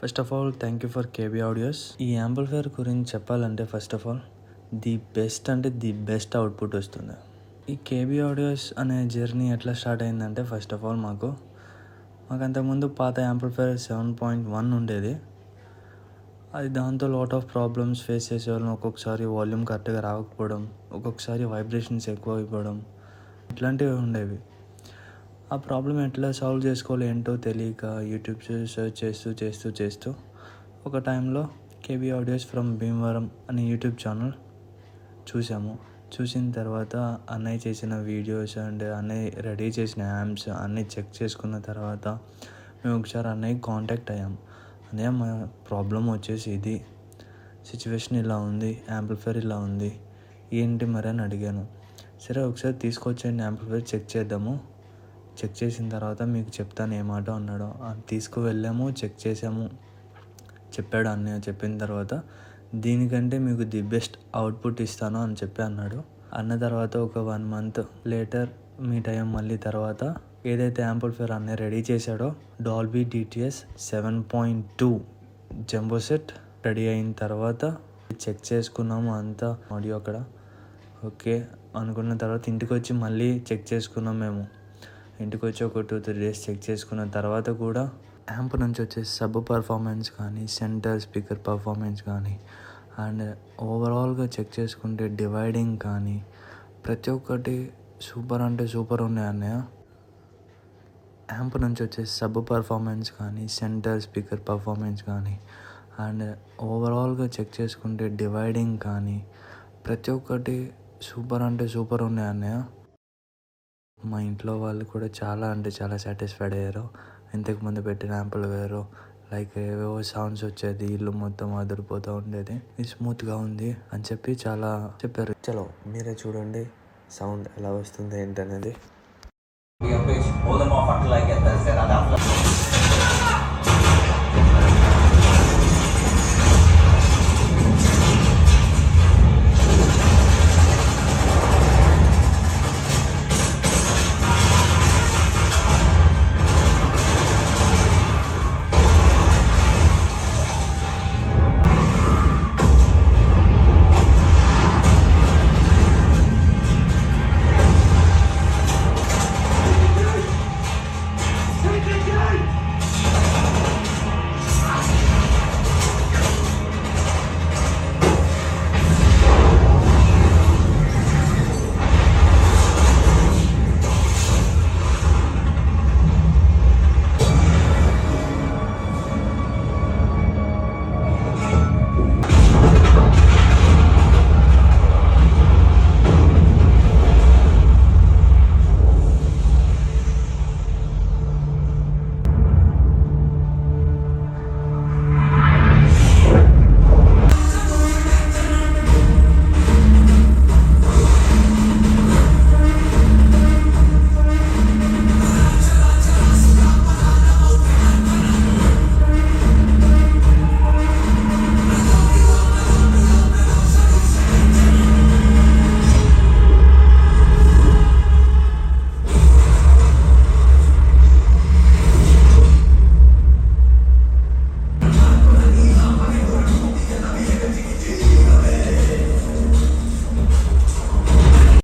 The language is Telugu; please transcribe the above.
First of all thank you for KB audios. ఈ యాంప్లిఫైయర్ గురించి చెప్పాలంటే first of all the best అంటే ది బెస్ట్ అవుట్పుట్ వస్తుంది. ఈ కేబీ ఆడియోస్ అనే జర్నీ ఎట్లా స్టార్ట్ అయిందంటే ఫస్ట్ ఆఫ్ ఆల్ మాకు అంతకుముందు పాత యాంప్లిఫైయర్ 7.1 ఉండేది. అది దాంతో లాట్ ఆఫ్ ప్రాబ్లమ్స్ ఫేస్ చేసేవాళ్ళం. ఒక్కొక్కసారి వాల్యూమ్ కరెక్ట్గా రాకపోవడం, ఒక్కొక్కసారి వైబ్రేషన్స్ ఎక్కువ అయిపోవడం, ఇట్లాంటివి ఉండేవి. ఆ ప్రాబ్లం ఎట్లా సాల్వ్ చేసుకోవాలి ఏంటో తెలియక యూట్యూబ్ సెర్చ్ చేస్తూ ఒక టైంలో కేబీ ఆడియోస్ ఫ్రమ్ భీమవరం అనే యూట్యూబ్ ఛానల్ చూసిన తర్వాత అన్నయ్య చేసిన వీడియోస్ అండ్ అన్నయ్య రెడీ చేసిన యాంప్స్ అన్నీ చెక్ చేసుకున్న తర్వాత మేము ఒకసారి అన్నయ్యకి కాంటాక్ట్ అయ్యాం. అన్నయ్య మా ప్రాబ్లం వచ్చేసి ఇది, సిచ్యువేషన్ ఇలా ఉంది, యాంప్లిఫైయర్ ఇలా ఉంది, ఏంటి మరి అని అడిగాను. సరే ఒకసారి తీసుకొచ్చేయండి, యాంప్లిఫైయర్ చెక్ చేద్దాము, చెక్ చేసిన తర్వాత మీకు చెప్తాను ఏమాట అన్నాడు. తీసుకువెళ్ళాము, చెక్ చేసాము, చెప్పాడు అన్నయ్య. చెప్పిన తర్వాత దీనికంటే మీకు ది బెస్ట్ అవుట్పుట్ ఇస్తాను అని చెప్పి అన్నాడు. అన్న తర్వాత ఒక 1 month లేటర్ మీట్ అయ్యాం. మళ్ళీ తర్వాత ఏదైతే యాంప్లిఫైయర్ అన్నయ్య రెడీ చేశాడో Dolby DTS 7.2 jumbo set ready అయిన తర్వాత చెక్ చేసుకున్నాము అంతా ఆడియో అక్కడ ఓకే అనుకున్న తర్వాత ఇంటికి వచ్చి మళ్ళీ చెక్ చేసుకున్నాం. మేము ఇంటికి వచ్చి ఒక 2-3 days చెక్ చేసుకున్న తర్వాత కూడా యాంప్ నుంచి వచ్చే సబ్ పర్ఫార్మెన్స్ కానీ, సెంటర్ స్పీకర్ పర్ఫార్మెన్స్ కానీ, అండ్ ఓవరాల్గా చెక్ చేసుకుంటే డివైడింగ్ కానీ ప్రతి ఒక్కటి సూపర్ అంటే సూపర్ ఉన్నాయి అన్నయ్య. యాంప్ నుంచి వచ్చే సబ్ పర్ఫార్మెన్స్ కానీ, సెంటర్ స్పీకర్ పర్ఫార్మెన్స్ కానీ, అండ్ ఓవరాల్గా చెక్ చేసుకుంటే డివైడింగ్ కానీ ప్రతి ఒక్కటి సూపర్ అంటే సూపర్ ఉన్నాయి అన్నయ్య. మా ఇంట్లో వాళ్ళు కూడా చాలా అంటే చాలా సాటిస్ఫైడ్ అయ్యారు. ఇంతకుముందు పెట్టిన యాంప్లిఫైయర్ లైక్ ఏవేవో సౌండ్స్ వచ్చేది, ఇల్లు మొత్తం అదిరిపోతూ ఉండేది, ఇది స్మూత్గా ఉంది అని చెప్పి చాలా చెప్పారు. చలో మీరే చూడండి సౌండ్ ఎలా వస్తుంది ఏంటనేది.